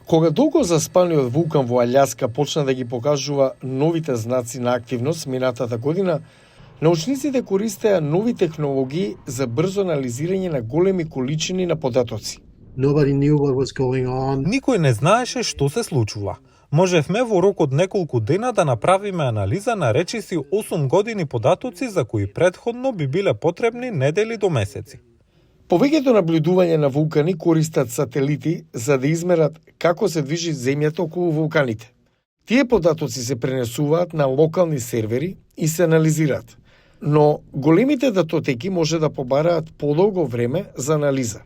Кога долго заспаниот вулкан во Алјаска почна да ги покажува новите знаци на активност минатата година, научниците користеа нови технологии за брзо анализирање на големи количини на податоци. Nobody knew what was going on. Никој не знаеше што се случува. Можевме во рок од неколку дена да направиме анализа на речиси 8 години податоци за кои претходно би биле потребни недели до месеци. Повеќето наблюдување на вулкани користат сателити за да измерат како се движи земјата околу вулканите. Тие податоци се пренесуваат на локални сервери и се анализираат, но големите датотеки може да побараат подолго време за анализа.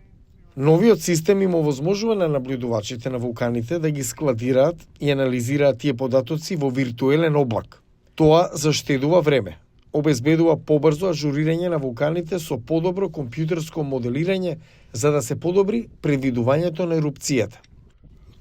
Новиот систем им овозможува на наблюдувачите на вулканите да ги складираат и анализираат тие податоци во виртуелен облак. Тоа заштедува време, обезбедува побрзо ажурирање на вулканите со подобро компјутерско моделирање за да се подобри предвидувањето на ерупцијата.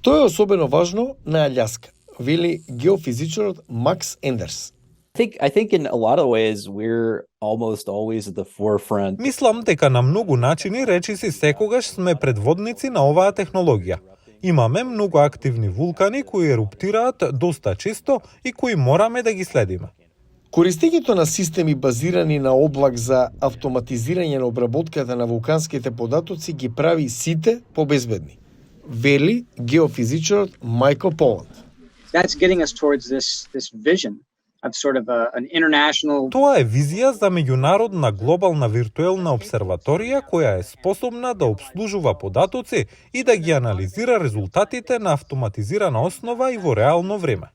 Тоа е особено важно на Алјаска, вели геофизичарот Макс Ендерс. I think in a lot of ways we're almost always at the forefront. Мислам дека на многу начини речиси секогаш сме предводници на оваа технологија. Имаме многу активни вулкани кои еруптираат доста често и кои мораме да ги следиме. Користењето на системи базирани на облак за автоматизирање на обработката на вулканските податоци ги прави сите побезбедни, вели геофизичарот Майкл Поланд. That's getting us towards this vision of sort of an international. Тоа е визија за меѓународна глобална виртуелна обсерваторија која е способна да обслужува податоци и да ги анализира резултатите на автоматизирана основа и во реално време.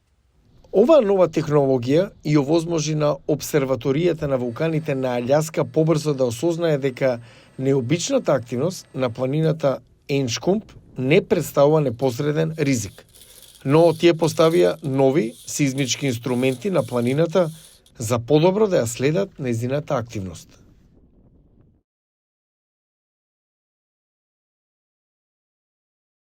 Оваа нова технологија и овозможи на обсерваторијата на вулканите на Алјаска побрзо да осознае дека необичната активност на планината Еншкомп не представува непосреден ризик. Но тие поставија нови сизмички инструменти на планината за подобро да ја следат нејзината активност.